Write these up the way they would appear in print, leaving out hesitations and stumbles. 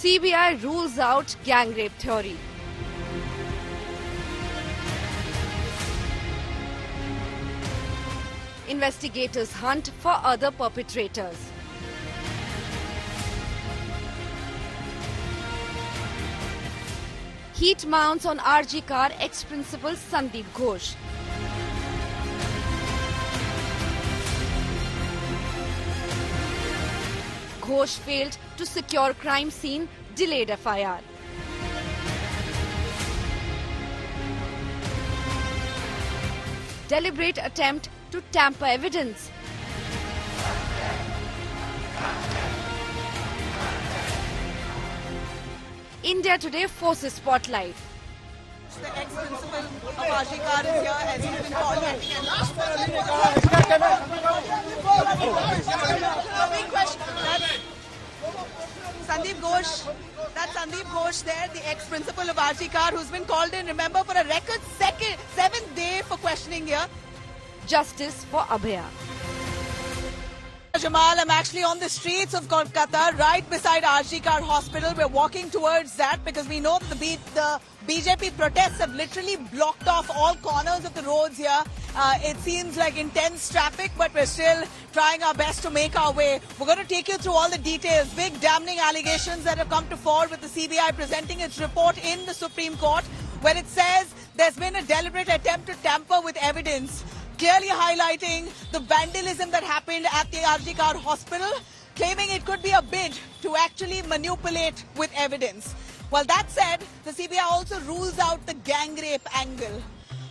CBI rules out gang rape theory. Investigators hunt for other perpetrators. Heat mounts on RG Car ex-principal Sandeep Ghosh. Ghosh failed to secure crime scene, delayed FIR. Deliberate attempt to tamper evidence. India Today forces spotlight. The ex-principal of RG Car is here as he's been called. Big question. Sandeep Ghosh, that's Sandeep Ghosh there, the ex-principal of RG Car, who's been called in, remember, for a record seventh day for questioning here. Justice for Abhaya. Jamal, I'm actually on the streets of Kolkata, right beside RG Car Hospital. We're walking towards that because we know that the BJP protests have literally blocked off all corners of the roads here. It seems like intense traffic, but we're still trying our best to make our way. We're going to take you through all the details. Big damning allegations that have come to fore with the CBI presenting its report in the Supreme Court, where it says there's been a deliberate attempt to tamper with evidence, clearly highlighting the vandalism that happened at the RG Car Hospital, claiming it could be a bid to actually manipulate with evidence. Well, that said, the CBI also rules out the gang rape angle.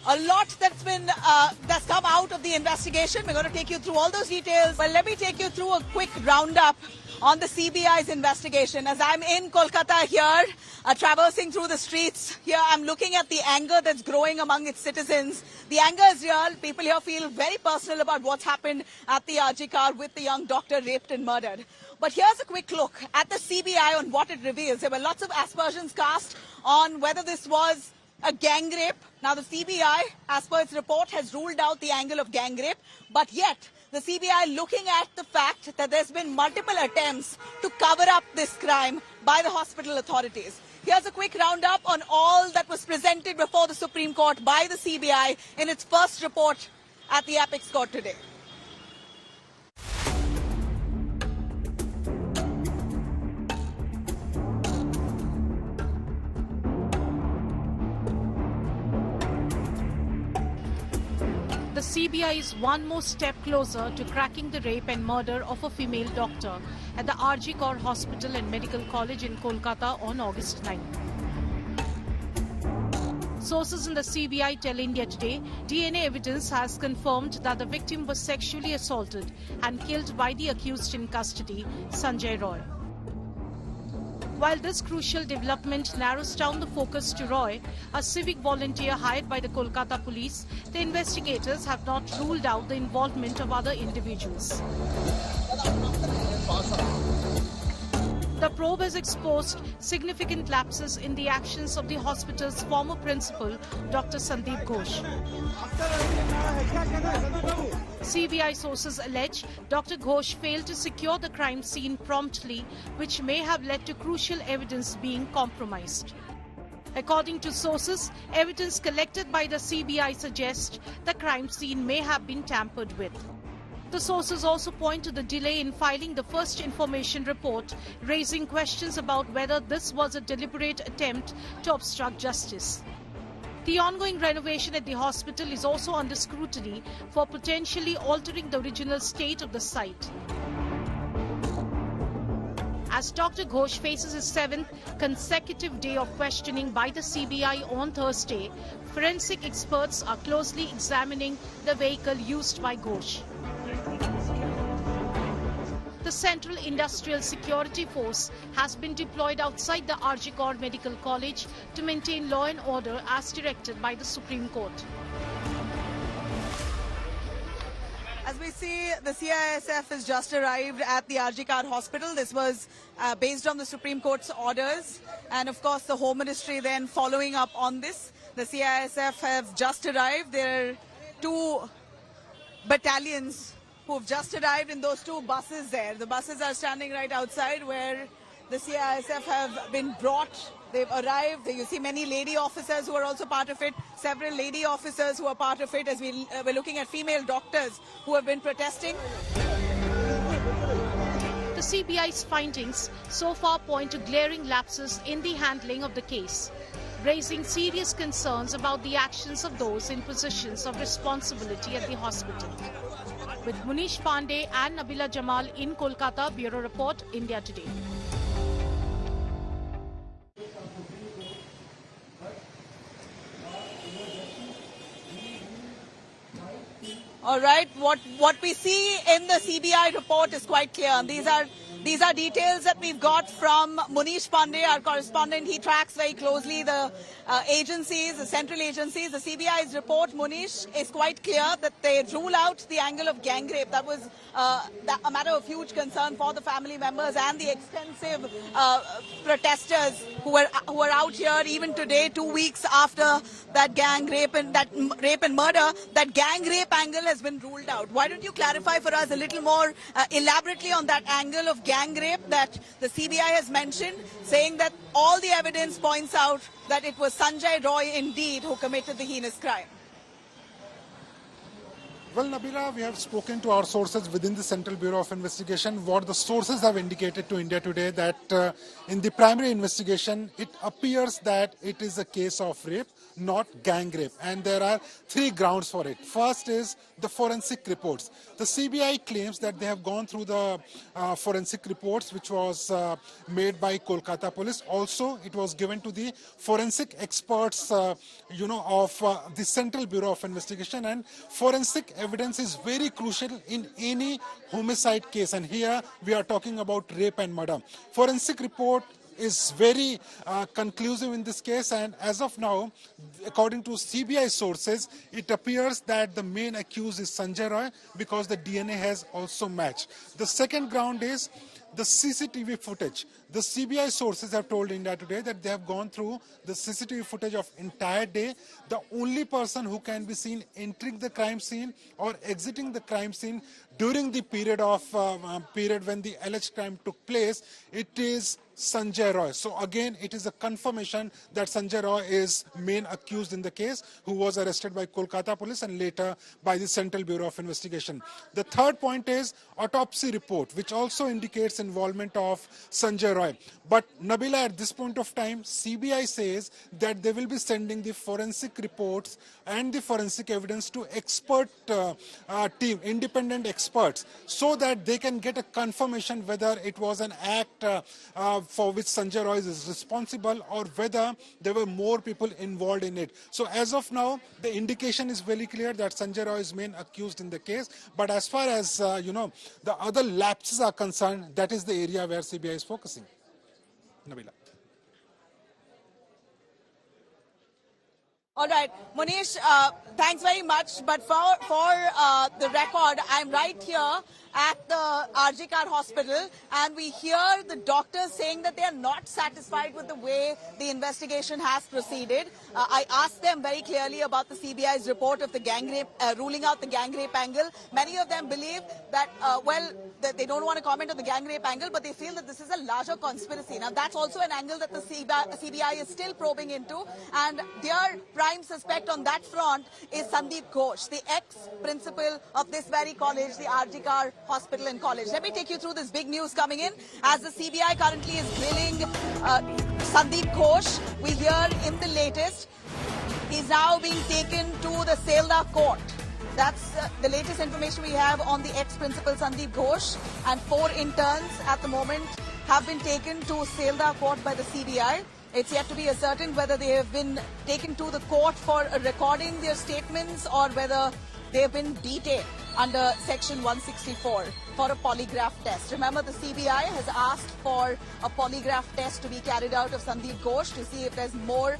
A lot that's come out of the investigation. We're going to take you through all those details. Well, let me take you through a quick roundup on the CBI's investigation. As I'm in Kolkata here, traversing through the streets here, I'm looking at the anger that's growing among its citizens. The anger is real. People here feel very personal about what's happened at the RG Car with the young doctor raped and murdered. But here's a quick look at the CBI on what it reveals. There were lots of aspersions cast on whether this was a gang rape. Now, the CBI, as per its report, has ruled out the angle of gang rape. But yet, the CBI looking at the fact that there's been multiple attempts to cover up this crime by the hospital authorities. Here's a quick roundup on all that was presented before the Supreme Court by the CBI in its first report at the Apex Court today. The CBI is one more step closer to cracking the rape and murder of a female doctor at the RG Kar Hospital and Medical College in Kolkata on August 9. Sources in the CBI tell India Today, DNA evidence has confirmed that the victim was sexually assaulted and killed by the accused in custody, Sanjay Roy. While this crucial development narrows down the focus to Roy, a civic volunteer hired by the Kolkata police, the investigators have not ruled out the involvement of other individuals. The probe has exposed significant lapses in the actions of the hospital's former principal, Dr. Sandeep Ghosh. CBI sources allege Dr. Ghosh failed to secure the crime scene promptly, which may have led to crucial evidence being compromised. According to sources, evidence collected by the CBI suggests the crime scene may have been tampered with. The sources also point to the delay in filing the first information report, raising questions about whether this was a deliberate attempt to obstruct justice. The ongoing renovation at the hospital is also under scrutiny for potentially altering the original state of the site. As Dr. Ghosh faces his 7th consecutive day of questioning by the CBI on Thursday, forensic experts are closely examining the vehicle used by Ghosh. The Central Industrial Security Force has been deployed outside the RG Kar Medical College to maintain law and order as directed by the Supreme Court. As we see, the CISF has just arrived at the RG Kar Hospital. This was based on the Supreme Court's orders. And of course, the Home Ministry then following up on this. The CISF have just arrived. There are 2 battalions who've just arrived in those 2 buses there. The buses are standing right outside where the CISF have been brought. They've arrived. You see many lady officers who are also part of it, several lady officers who are part of it, as we're looking at female doctors who have been protesting. The CBI's findings so far point to glaring lapses in the handling of the case, raising serious concerns about the actions of those in positions of responsibility at the hospital. With Munish Pandey and Nabila Jamal in Kolkata, Bureau Report, India Today. All right, what we see in the CBI report is quite clear. And these are details that we've got from Munish Pandey, our correspondent. He tracks very closely the agencies, the central agencies. The CBI's report, Munish, is quite clear that they rule out the angle of gang rape. That was a matter of huge concern for the family members and the extensive protesters who are out here even today, 2 weeks after that gang rape and murder. That gang rape angle has been ruled out. Why don't you clarify for us a little more elaborately on that angle of gang rape that the CBI has mentioned, saying that all the evidence points out that it was Sanjay Roy indeed who committed the heinous crime? Well, Nabila, we have spoken to our sources within the Central Bureau of Investigation. What the sources have indicated to India Today that in the primary investigation, it appears that it is a case of rape, not gang rape. And there are 3 grounds for it. First is the forensic reports. The CBI claims that they have gone through the forensic reports, which was made by Kolkata police. Also, it was given to the forensic experts, of the Central Bureau of Investigation. And forensic evidence is very crucial in any homicide case. And here we are talking about rape and murder. Forensic report is very conclusive in this case, and as of now, according to CBI sources, it appears that the main accused is Sanjay Roy because the DNA has also matched. The second ground is the CCTV footage. The CBI sources have told India Today that they have gone through the CCTV footage of entire day. The only person who can be seen entering the crime scene or exiting the crime scene during the period when the alleged crime took place, it is Sanjay Roy. So again, it is a confirmation that Sanjay Roy is main accused in the case, who was arrested by Kolkata police and later by the Central Bureau of Investigation. The third point is autopsy report, which also indicates involvement of Sanjay Roy. But Nabila, at this point of time, CBI says that they will be sending the forensic reports and the forensic evidence to expert team, independent experts, so that they can get a confirmation whether it was an act for which Sanjay Roy is responsible or whether there were more people involved in it. So as of now, the indication is very clear that Sanjay Roy is main accused in the case. But as far as, the other lapses are concerned, that is the area where CBI is focusing. Nabila. All right, Munish, thanks very much. But for the record, I'm right here at the RG Kar Hospital, and we hear the doctors saying that they are not satisfied with the way the investigation has proceeded. I asked them very clearly about the CBI's report of the gang rape, ruling out the gang rape angle. Many of them believe that, that they don't want to comment on the gang rape angle, but they feel that this is a larger conspiracy. Now, that's also an angle that the CBI is still probing into, and their prime suspect on that front is Sandeep Ghosh, the ex-principal of this very college, the RG Kar Hospital and College. Let me take you through this big news coming in. As the CBI currently is grilling Sandeep Ghosh, we hear in the latest, he's now being taken to the Sealdah court. That's the latest information we have on the ex-principal Sandeep Ghosh, and 4 interns at the moment have been taken to Sealdah court by the CBI. It's yet to be ascertained whether they have been taken to the court for recording their statements or whether they have been detained under Section 164 for a polygraph test. Remember, the CBI has asked for a polygraph test to be carried out of Sandeep Ghosh to see if there's more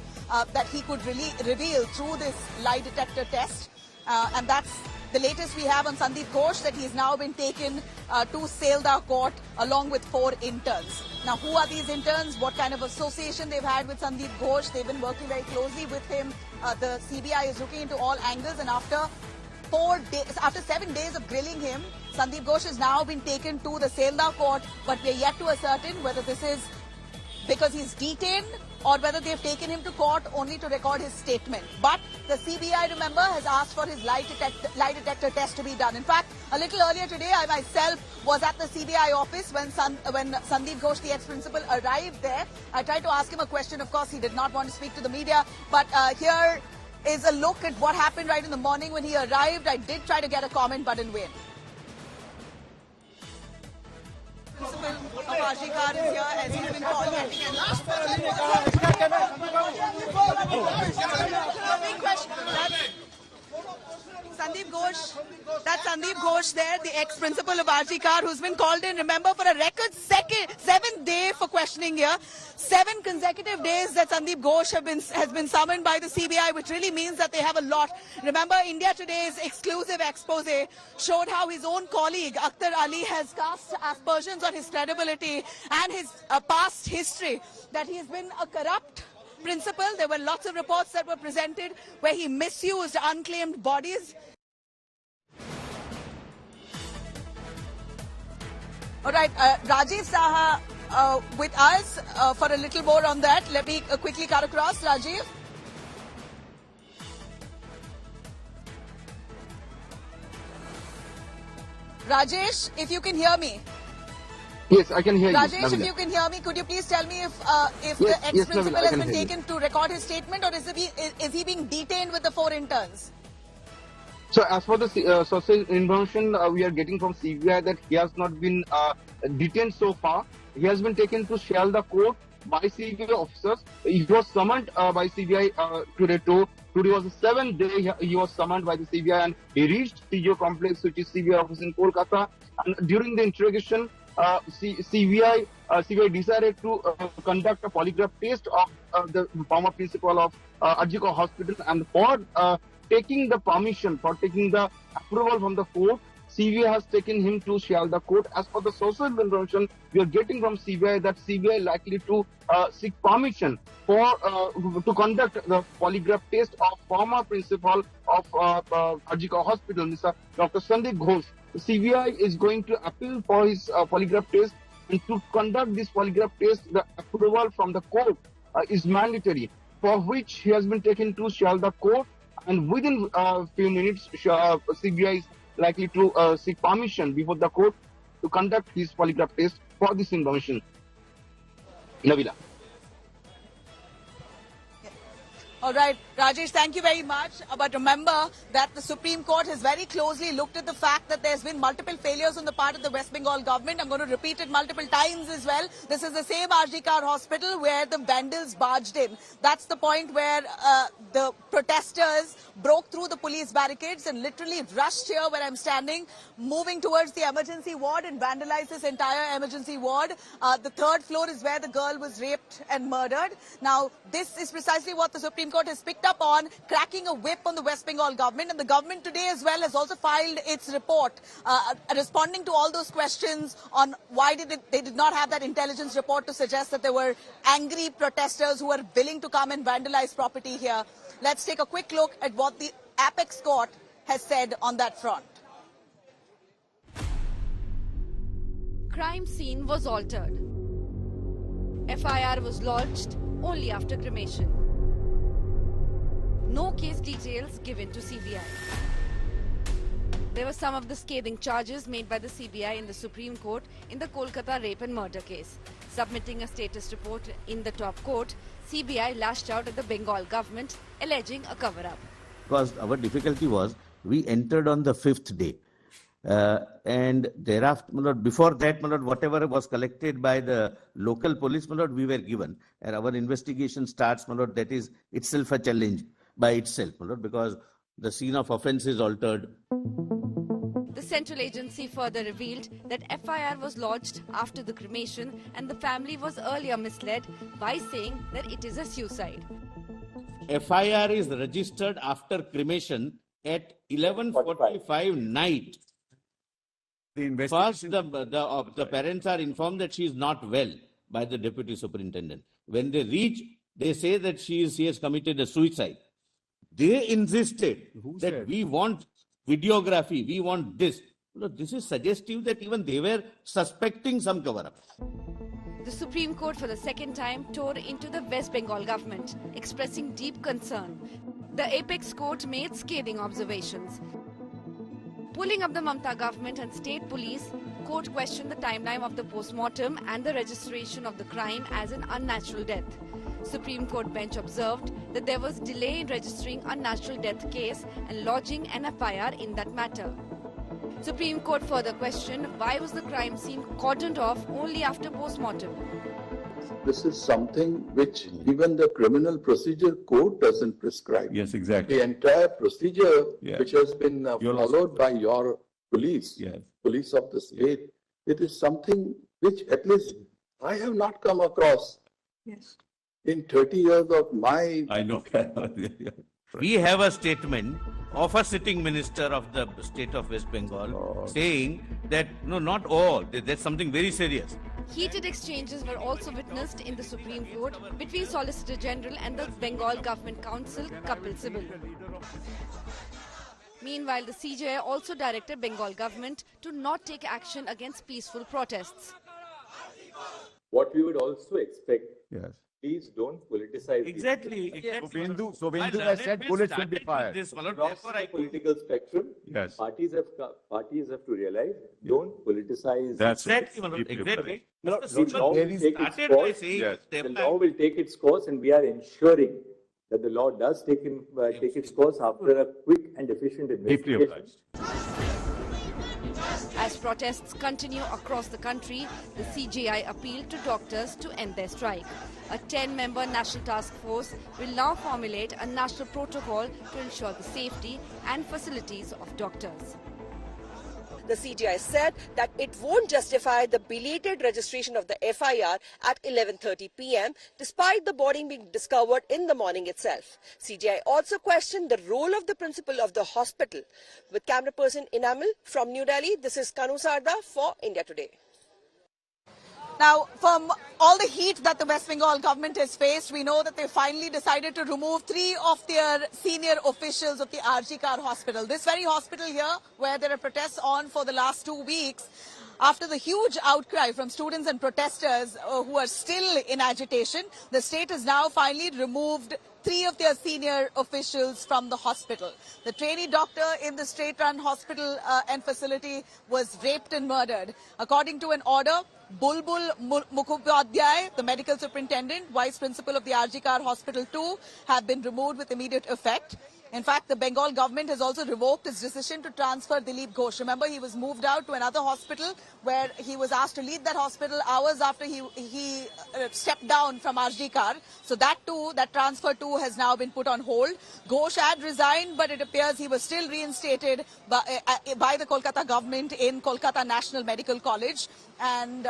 that he could really reveal through this lie detector test. And that's the latest we have on Sandeep Ghosh, that he's now been taken to Sealdah court along with 4 interns. Now, who are these interns? What kind of association they've had with Sandeep Ghosh? They've been working very closely with him. The CBI is looking into all angles, and after 7 days of grilling him, Sandeep Ghosh has now been taken to the Selda court, but we are yet to ascertain whether this is because he's detained or whether they've taken him to court only to record his statement. But the CBI, remember, has asked for his lie detector test to be done. In fact, a little earlier today, I myself was at the CBI office when Sandeep Ghosh, the ex-principal, arrived there. I tried to ask him a question. Of course, he did not want to speak to the media. But here is a look at what happened right in the morning when he arrived. I did try to get a comment, but in vain. Principal of RG Kar is here as he's been called. Big question. Sandeep Ghosh, that's Sandeep Ghosh there, the ex-principal of RG Kar, who's been called in, remember, for a record seventh day for questioning here. 7 consecutive days that Sandeep Ghosh has been summoned by the CBI, which really means that they have a lot. Remember, India Today's exclusive expose showed how his own colleague, Akhtar Ali, has cast aspersions on his credibility and his past history, that he has been a corrupt principal. There were lots of reports that were presented where he misused unclaimed bodies. All right, Rajiv Saha with us for a little more on that. Let me quickly cut across. Rajiv. Rajesh, if you can hear me. Yes, I can hear you. Rajesh, Navila. if you can hear me, could you please tell me if the ex-principal has been taken to record his statement, or is he being detained with the 4 interns? So as for the social information we are getting from CBI, that he has not been detained so far. He has been taken to Shelda court by CBI officers. He was summoned by CBI today. Today was the 7th day he was summoned by the CBI, and he reached CGO complex, which is CBI office in Kolkata. And during the interrogation, CBI decided to conduct a polygraph test of the former principal of RG Kar Hospital, and for taking the permission, for taking the approval from the court, CBI has taken him to Shelda court. As for the social information we are getting from CBI, that CBI likely to seek permission for to conduct the polygraph test of former principal of RG Kar Hospital, Mr. Dr. Sandeep Ghosh. CBI is going to appeal for his polygraph test, and to conduct this polygraph test, the approval from the court is mandatory, for which he has been taken to Shelda court, and within a few minutes CBI is likely to seek permission before the court to conduct his polygraph test for this information. Navila. All right, Rajesh, thank you very much. But remember that the Supreme Court has very closely looked at the fact that there's been multiple failures on the part of the West Bengal government. I'm going to repeat it multiple times as well. This is the same RG Kar Hospital where the vandals barged in. That's the point where the protesters broke through the police barricades and literally rushed here where I'm standing, moving towards the emergency ward, and vandalized this entire emergency ward. The 3rd floor is where the girl was raped and murdered. Now, this is precisely what the Supreme Court has picked up on, cracking a whip on the West Bengal government. And the government today as well has also filed its report, responding to all those questions on why they did not have that intelligence report to suggest that there were angry protesters who were willing to come and vandalize property here. Let's take a quick look at what the Apex Court has said on that front. Crime scene was altered. FIR was lodged only after cremation. No case details given to CBI. There were some of the scathing charges made by the CBI in the Supreme Court in the Kolkata rape and murder case. Submitting a status report in the top court, CBI lashed out at the Bengal government, alleging a cover-up. Because our difficulty was, we entered on the 5th day. And thereafter, before that, whatever was collected by the local police, we were given. And our investigation starts, that is itself a challenge by itself, because the scene of offence is altered. The central agency further revealed that FIR was lodged after the cremation, and the family was earlier misled by saying that it is a suicide. FIR is registered after cremation at 11:45 night. First, the parents are informed that she is not well by the deputy superintendent. When they reach, they say that she has committed a suicide. They insisted that we want videography, we want this. Look, this is suggestive that even they were suspecting some cover-up. The Supreme Court for the second time tore into the West Bengal government, expressing deep concern. The apex court made scathing observations. Pulling up the Mamata government and state police, court questioned the timeline of the post-mortem and the registration of the crime as an unnatural death. Supreme Court bench observed that there was delay in registering unnatural death case and lodging an FIR in that matter. Supreme Court further questioned why was the crime scene cordoned off only after post-mortem. This is something which even the criminal procedure code doesn't prescribe. Yes, exactly. The entire procedure Yeah. which has been followed by your police, Yes. police of the state, it is something which at least I have not come across in 30 years of my... I know. We have a statement of a sitting minister of the state of West Bengal saying that, no, not all, there's something very serious. Heated exchanges were also witnessed in the Supreme Court between Solicitor General and the Bengal Government Counsel, Kapil Sibal. Meanwhile, the CJI also directed Bengal government to not take action against peaceful protests. What we would also expect, Yes. please don't politicize Exactly. So Bindu has said bullets will be fired. across the political spectrum. Yes. Parties have to realize, don't politicize. That's Exactly. deeply Exactly. No, Mr. the Sibal law will take its started by course. saying Yes. step The back. law will take its course, and we are ensuring that the law does take its course after a quick and efficient Deeply investigation. obliged. As protests continue across the country, the CJI appealed to doctors to end their strike. A 10-member national task force will now formulate a national protocol to ensure the safety and facilities of doctors. The CJI said that it won't justify the belated registration of the FIR at 11:30 p.m. despite the body being discovered in the morning itself. CJI also questioned the role of the principal of the hospital. With camera person Inamil from New Delhi, this is Kanu Sarda for India Today. Now, from all the heat that the West Bengal government has faced, we know that they finally decided to remove 3 of their senior officials of the RG Kar hospital. This very hospital here, where there are protests on for the last 2 weeks, after the huge outcry from students and protesters who are still in agitation, the state has now finally removed 3 of their senior officials from the hospital. The trainee doctor in the state-run hospital and facility was raped and murdered. According to an order, Bulbul Mukhopadhyay, the medical superintendent, vice principal of the RG Kar Hospital 2, have been removed with immediate effect. In fact, the Bengal government has also revoked its decision to transfer Dilip Ghosh. Remember, he was moved out to another hospital where he was asked to leave that hospital hours after he stepped down from RG Kar. So that transfer too has now been put on hold. Ghosh had resigned, but it appears he was still reinstated by the Kolkata government in Kolkata National Medical College. And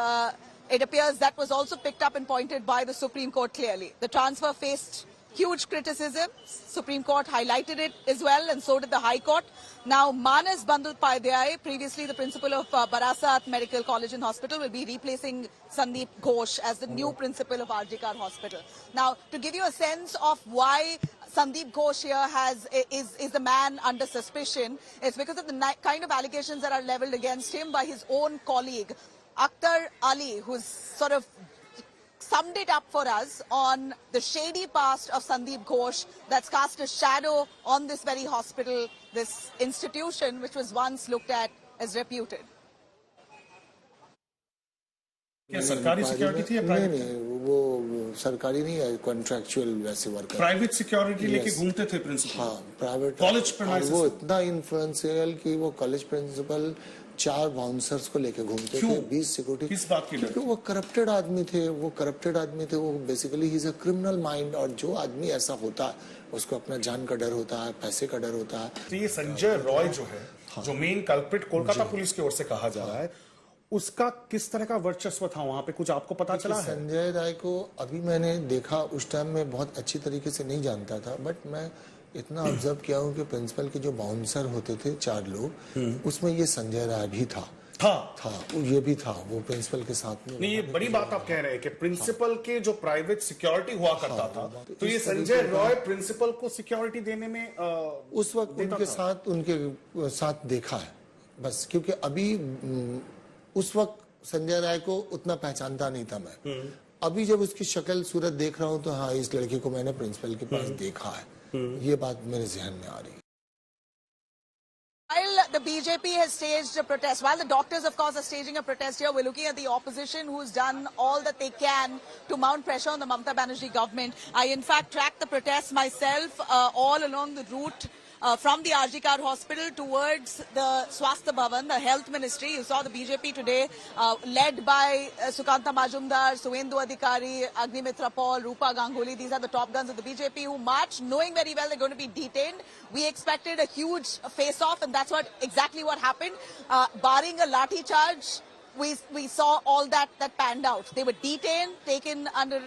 it appears that was also picked up and pointed by the Supreme Court clearly. The transfer faced huge criticism. Supreme Court highlighted it as well, and so did the High Court. Now, Manas Bandyopadhyay, previously the principal of Barasat Medical College and Hospital, will be replacing Sandeep Ghosh as the new principal of RG Kar Hospital. Now, to give you a sense of why Sandeep Ghosh here is the man under suspicion, it's because of the kind of allegations that are leveled against him by his own colleague, Akhtar Ali, who's sort of summed it up for us on the shady past of Sandeep Ghosh that's cast a shadow on this very hospital, this institution which was once looked at as reputed. क्या सरकारी security थी या private? नहीं, वो सरकारी नहीं है, contractual वैसे वर्कर। प्राइवेट सिक्योरिटी लेके घूमते थे प्रिंसिपल। हाँ, प्राइवेट कॉलेज प्रेमाइसेस। वो इतना इन्फ्लुएंशियल कि वो कॉलेज प्रिंसिपल 4 बाउंसर्स को लेके घूमते थे, 20 सिक्योरिटी। किस बात की? क्योंकि वो करप्टेड आदमी थे, वो basically he is a criminal mind, और जो आदमी ऐसा होता है उसको अपना जान का डर होता है, पैसे का डर होता है। तो ये संजय रॉय जो है, जो मेन कल्प्रिट कोलकाता पुलिस की ओर से कहा जा रहा है, उसका किस तरह का वर्चस्व था वहां पे, कुछ आपको पता चला है? संजय राय को अभी मैंने देखा, उस टाइम में बहुत अच्छी तरीके से नहीं जानता था, बट मैं इतना ऑब्जर्व किया हूँ कि प्रिंसिपल के जो बाउंसर होते थे 4 लोग, उसमें ये संजय राय भी था, ये भी था, वो प्रिंसिपल के साथ में। नहीं, ये बड़ी बात आप कह रहे हैं कि प्रिंसिपल के जो प्राइवेट सिक्योरिटी हुआ करता था, तो ये संजय रॉय प्रिंसिपल को सिक्योरिटी देने में उस वक्त उनके साथ देखा है, बस क्योंकि अभी उस वक्त संजय राय को उतना पहचानता नहीं था मैं। अभी जब उसकी शक्ल सूरत देख रहा हूं तो हाँ, इस लड़के को मैंने प्रिंसिपल के पास देखा है, ये बात मेरे जहन में आ रही है। While the BJP has staged a protest, while the doctors, of course, are staging a protest here, we're looking at the opposition who's done all that they can to mount pressure on the Mamata Banerjee government. I, in fact, tracked the protests myself all along the route from the RG Kar Hospital towards the Swasthya Bhavan, the Health Ministry. You saw the BJP today, led by Sukanta Majumdar, Suvendu Adhikari, Agnimitra Paul, Rupa Ganguly. These are the top guns of the BJP who marched, knowing very well they're going to be detained. We expected a huge face-off, and that's exactly what happened. Barring a lathi charge, we saw all that panned out. They were detained, taken under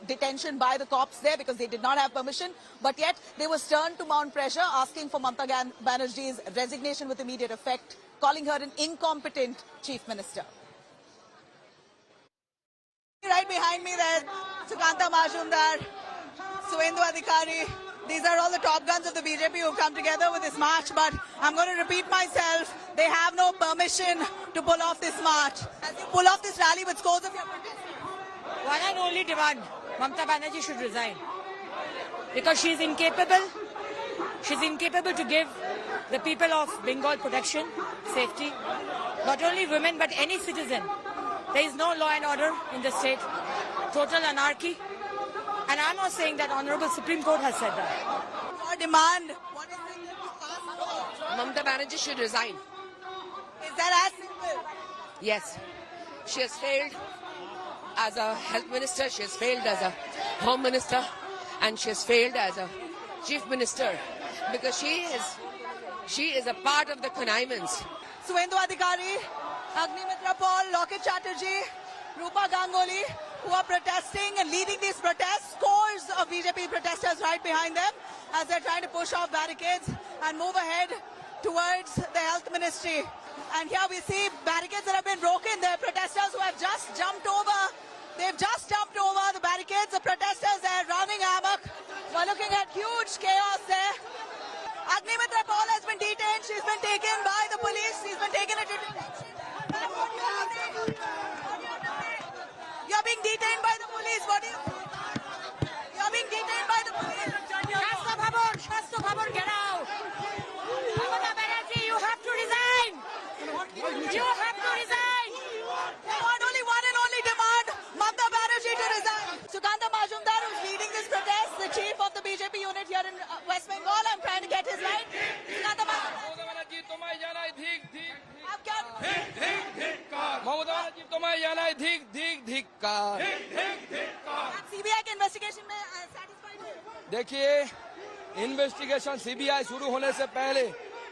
detention by the cops there because they did not have permission. But yet they were stern to mount pressure, asking for Mamata Banerjee's resignation with immediate effect, calling her an incompetent chief minister. Right behind me there, Sukanta Majumdar, Suvendu Adhikari. These are all the top guns of the BJP who have come together with this march, but I'm going to repeat myself. They have no permission to pull off this march. As you pull off this rally with scores of your protesters. One and only demand, Mamata Banerjee should resign. Because she's incapable. She's incapable to give the people of Bengal protection, safety. Not only women, but any citizen. There is no law and order in the state. Total anarchy. And I'm not saying that Honorable Supreme Court has said that. Your demand, what is it? Mamata Banerjee should resign. Is that as simple? Yes. She has failed as a health minister, she has failed as a home minister, and she has failed as a chief minister because she is a part of the connivance. Suvendu Adhikari, Agnimitra Paul, Lokesh Chatterjee, Rupa Ganguly, who are protesting and leading these protests. Scores of BJP protesters right behind them as they're trying to push off barricades and move ahead towards the health ministry. And here we see barricades that have been broken. There are protesters who have just jumped over. They've just jumped over the barricades. The protesters are running amok. We're looking at huge chaos there. Agnimitra Paul has been detained. She's been taken by the police. She's been taken into detention. You're being detained by the police. What do you think? You're being detained by the police. Shastro Bhavan, get out. Mamata Banerjee, you have to resign. You have to resign. They want only one and only demand, Mamata Banerjee to resign. Sukanta Majumdar, who's leading this protest, the chief of the BJP unit here in West Bengal. I'm trying to get his line. Sukanta Majumdar. CBI के investigation में satisfied है? देखिए, investigation CBI शुरू होने से पहले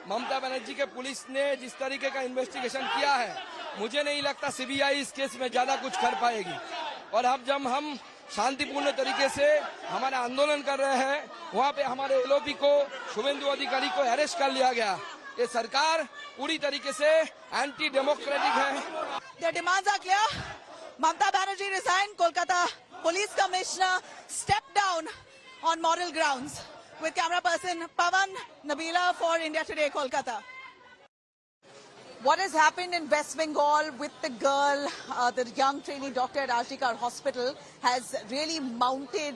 ममता बनर्जी के police ने जिस तरीके का इन्वेस्टिगेशन किया है, मुझे नहीं लगता सीबीआई इस केस में ज्यादा कुछ कर पाएगी। और अब जब हम शांतिपूर्ण तरीके से हमारा आंदोलन कर रहे हैं, वहाँ पे हमारे एलओपी को, शुभेंदु अधिकारी को अरेस्ट कर लिया गया। ये सरकार पूरी तरीके से एंटी डेमोक्रेटिक है। Their demands are clear. Mamata Banerjee resigned. Kolkata Police Commissioner stepped down on moral grounds. With camera person Pavan Nabila for India Today, Kolkata. What has happened in West Bengal with the girl, the young trainee doctor at RG Kar Hospital, has really mounted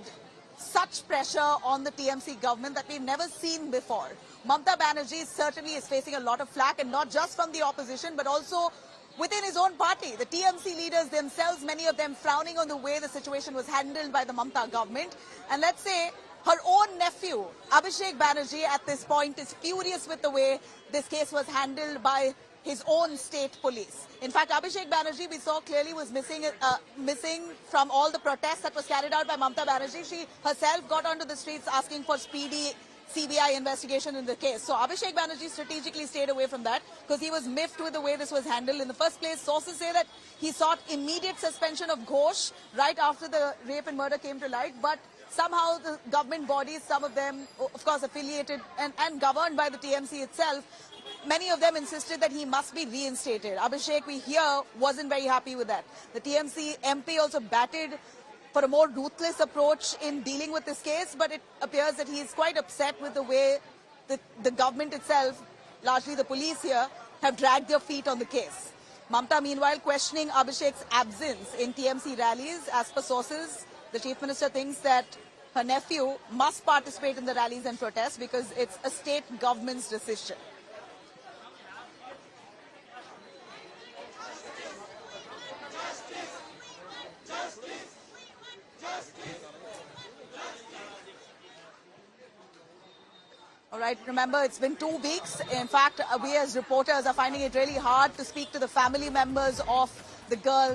such pressure on the TMC government that we've never seen before. Mamata Banerjee certainly is facing a lot of flack, and not just from the opposition, but also within his own party. The TMC leaders themselves, many of them frowning on the way the situation was handled by the Mamata government. And let's say her own nephew, Abhishek Banerjee, at this point is furious with the way this case was handled by his own state police. In fact, Abhishek Banerjee, we saw clearly was missing from all the protests that was carried out by Mamata Banerjee. She herself got onto the streets asking for speedy CBI investigation in the case. So Abhishek Banerjee strategically stayed away from that because he was miffed with the way this was handled in the first place. Sources say that he sought immediate suspension of Ghosh right after the rape and murder came to light, but somehow the government bodies, some of them, of course, affiliated and governed by the TMC itself, many of them insisted that he must be reinstated. Abhishek, we hear, wasn't very happy with that. The TMC MP also batted for a more ruthless approach in dealing with this case, but it appears that he is quite upset with the way the government itself, largely the police here, have dragged their feet on the case. Mamta, meanwhile, questioning Abhishek's absence in TMC rallies. As per sources, the Chief Minister thinks that her nephew must participate in the rallies and protests because it's a state government's decision. All right, remember, it's been 2 weeks. In fact, we as reporters are finding it really hard to speak to the family members of the girl,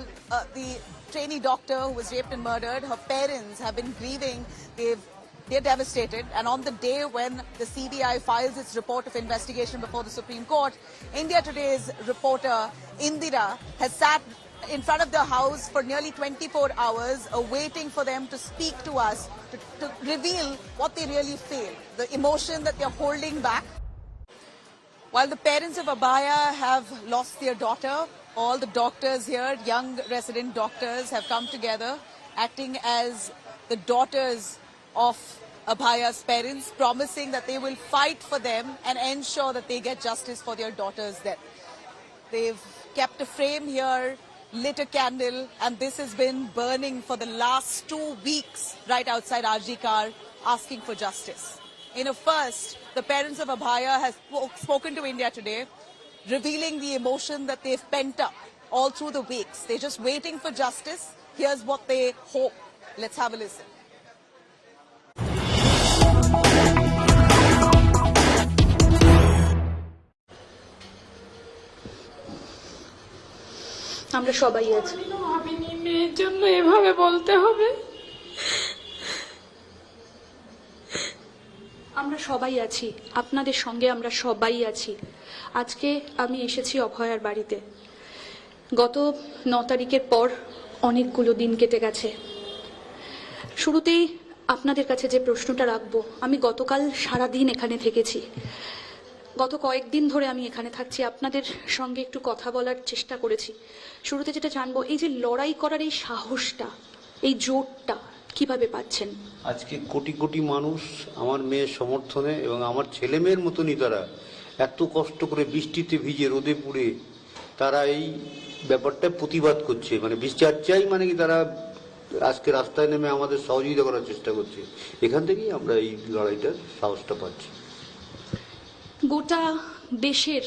the trainee doctor who was raped and murdered. Her parents have been grieving. They're devastated. And on the day when the CBI files its report of investigation before the Supreme Court, India Today's reporter Indira has sat in front of the house for nearly 24 hours, waiting for them to speak to us, to reveal what they really feel, the emotion that they're holding back. While the parents of Abhaya have lost their daughter, all the doctors here, young resident doctors, have come together, acting as the daughters of Abhaya's parents, promising that they will fight for them and ensure that they get justice for their daughter's death. They've kept a frame here, lit a candle, and this has been burning for the last 2 weeks right outside RG Kar, asking for justice. In a first, the parents of Abhaya have spoken to India Today, revealing the emotion that they've pent up all through the weeks. They're just waiting for justice. Here's what they hope. Let's have a listen. আমরা সবাই আছি। ভাবিনি মেয়ের জন্য এভাবে বলতে হবে। আমরা সবাই আছি, আপনাদের সঙ্গে আমরা সবাই আছি। আজকে আমি এসেছি অভয়ার বাড়িতে। গত 9 তারিখের পর অনেকগুলো দিন কেটে গেছে। শুরুতেই আপনাদের কাছে যে প্রশ্নটা রাখবো, আমি গতকাল সারা দিন এখানে থেকেছি। গত কয়েকদিন ধরে আমি এখানে থাকছি, আপনাদের সঙ্গে একটু কথা বলার চেষ্টা করেছি। শুরুতে যেটা জানবো, এই যে লড়াই করার এই সাহসটা, এই জোরটা কিভাবে পাচ্ছেন? আজকে কোটি কোটি মানুষ আমার মেয়ের সমর্থনে এবং আমার ছেলে মেয়ের মতনই তারা এত কষ্ট করে বৃষ্টিতে ভিজে রোদে পুড়ে তারা এই ব্যাপারটা প্রতিবাদ করছে, মানে বিচার চাই, মানে কি তারা আজকে রাস্তায় নেমে আমাদের সহযোগিতা করার চেষ্টা করছে। এখান থেকেই আমরা এই লড়াইটার সাহসটা পাচ্ছি। গোটা দেশের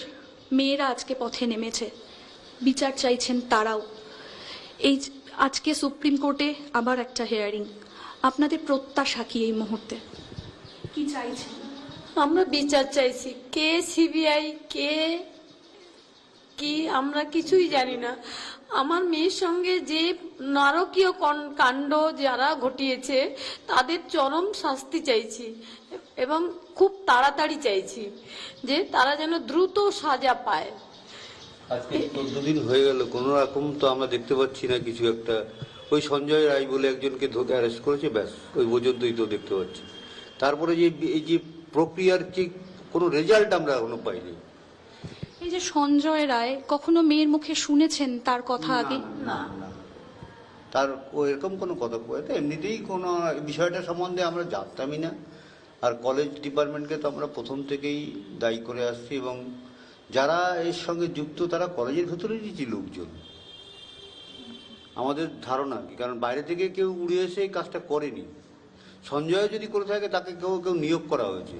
মেয়েরা আজকে পথে নেমেছে, বিচার চাইছেন তারাও। এই আজকে সুপ্রিম কোর্টে আবার একটা হিয়ারিং, আপনাদের প্রত্যাশা কি এই মুহূর্তে? কি চাইছেন? আমরা বিচার চাইছি। কে সিবিআই, কে কি আমরা কিছুই জানি না। আমার মেয়ের সঙ্গে যে নারকীয় কাণ্ড যারা ঘটিয়েছে তাদের চরম শাস্তি চাইছি এবং খুব তাড়াতাড়ি চাইছি যে তারা যেন দ্রুত সাজা পায়। আজকে 14 দিন হয়ে গেল, কোন রকম তো আমরা দেখতে পাচ্ছি না কিছু একটা। ওই সঞ্জয় রায় বলে একজনকে ধরে অ্যারেস্ট করেছে, ব্যাস ওই পর্যন্তই তো দেখতে পাচ্ছি। তারপরে যে এই যে প্রক্রিয়ার যে কোনো রেজাল্ট আমরা এখনো পাইনি। এই যে সঞ্জয় রায়, কখনো মেয়ের মুখে শুনেছেন তার কথা আগে? না, তার এরকম কোনো কথা কয়ে তো এমনিতেই কোনো বিষয়টা সম্বন্ধে আমরা জানতামই না। আর কলেজ ডিপার্টমেন্টকে তো আমরা প্রথম থেকেই দায়ী করে আসছি এবং যারা এর সঙ্গে যুক্ত তারা কলেজের ভেতরেরই যে লোকজন। আমাদের ধারণা কি, কারণ বাইরে থেকে কেউ উড়ে এসে এই কাজটা করেনি। সঞ্জয় যদি করে থাকে তাকে কেউ নিয়োগ করা হয়েছে।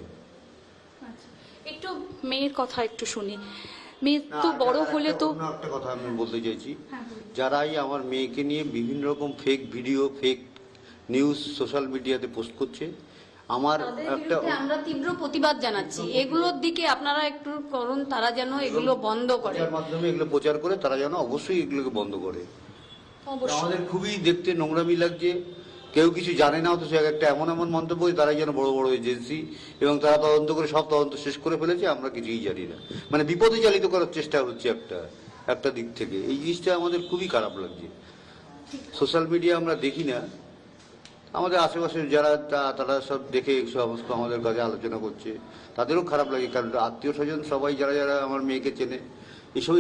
একটু মেয়ের কথা একটু শুনি। মেয়ে তো বড় হলে তো একটা কথা আমি বলতে চাইছি, যারাই আমার মেয়েকে নিয়ে বিভিন্ন রকম fake video, fake news social মিডিয়াতে পোস্ট করছে, আমার একটা আমরা তীব্র প্রতিবাদ জানাচ্ছি। এগুলোর দিকে আপনারা একটু করুন, তারা যেন এগুলো বন্ধ করে, মাধ্যমে এগুলো প্রচার করে তারা যেন অবশ্যই এগুলোকে বন্ধ করে। আমাদের খুবই দেখতে নোংরামি লাগছে। কেউ কিছু জানে না, অথচ একটা এমন এমন মন্তব্য, তারাই যেন বড় বড় এজেন্সি এবং তারা তদন্ত করে সব তদন্ত শেষ করে ফেলেছে, আমরা কিছুই জানি না। মানে বিপদে চালিত করার চেষ্টা হচ্ছে একটা দিক থেকে। এই জিনিসটা আমাদের খুবই খারাপ লাগছে। সোশ্যাল মিডিয়া আমরা দেখি না, আমাদের আশেপাশে যারা তারা সব দেখে সমস্ত আমাদের কাছে আলোচনা করছে, তাদেরও খারাপ লাগে। কারণ আত্মীয় স্বজন সবাই যারা আমার মেয়েকে চেনে,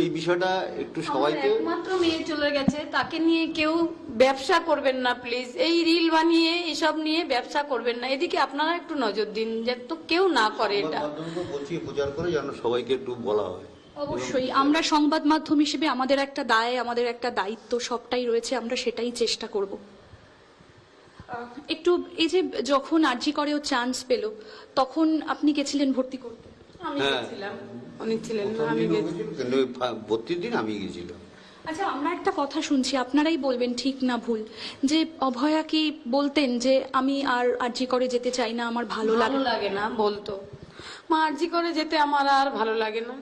এই বিষয়টা একটু সবাইকে, একমাত্র মেয়ে চলে গেছে, তাকে নিয়ে কেউ ব্যবসা করবেন না প্লিজ। এই রিল বানিয়ে এসব নিয়ে ব্যবসা করবেন না, এদিকে আপনারা একটু নজর দিন, যে তো কেউ না করে এটা। বলছি প্রচার করে যেন সবাইকে একটু বলা হয়। অবশ্যই আমরা সংবাদ মাধ্যম হিসেবে আমাদের একটা দায়, আমাদের একটা দায়িত্ব সবটাই রয়েছে, আমরা সেটাই চেষ্টা করব। একটু এই যে যখন আরজি করেও চান্স পেল তখন আপনি গেছিলেন ভর্তি করতে? আমি গেছিলাম, উনি ছিলেন না, আমি গেছিলাম। কিন্তু ভর্তির দিন আমি গেছিলাম। আচ্ছা, আমরা একটা কথা শুনছি, আপনারাই বলবেন ঠিক না ভুল, যে অভয়া কি বলতেন যে আমি আর আরজি করে যেতে চাই না, আমার ভালো লাগে না, বলতো মা আরজি করে যেতে আমার আর ভালো লাগে না।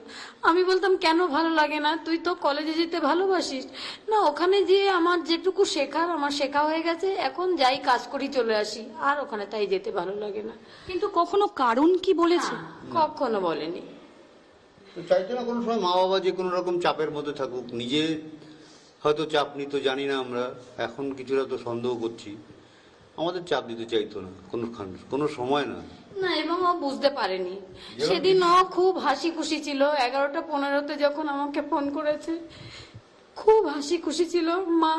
আমি বলতাম কেন ভালো লাগে না, তুই তো কলেজে যেতে ভালোবাসিস না, ওখানে যেয়ে আমার যেটুকু শেখার আমার শেখা হয়ে গেছে, এখন যাই কাজ করি চলে আসি, আর ওখানে তাই যেতে ভালো লাগে না। কিন্তু কখনো কারণ কি বলেছে? কখনো বলেনি। চাইতো না কোনো সময় মা বাবা যে কোনো রকম চাপের মধ্যে থাকুক, নিজে হয়তো চাপ নিত জানি না, আমরা এখন কিছুটা তো সন্দেহ করছি, আমাদের চাপ দিতে চাইতো না কোনো সময় না। না, এবং ও বুঝতে পারেনি। সেদিন ও খুব হাসি খুশি ছিল, 11:15 যখন আমাকে ফোন করেছে, খুব হাসি খুশি ছিল। মা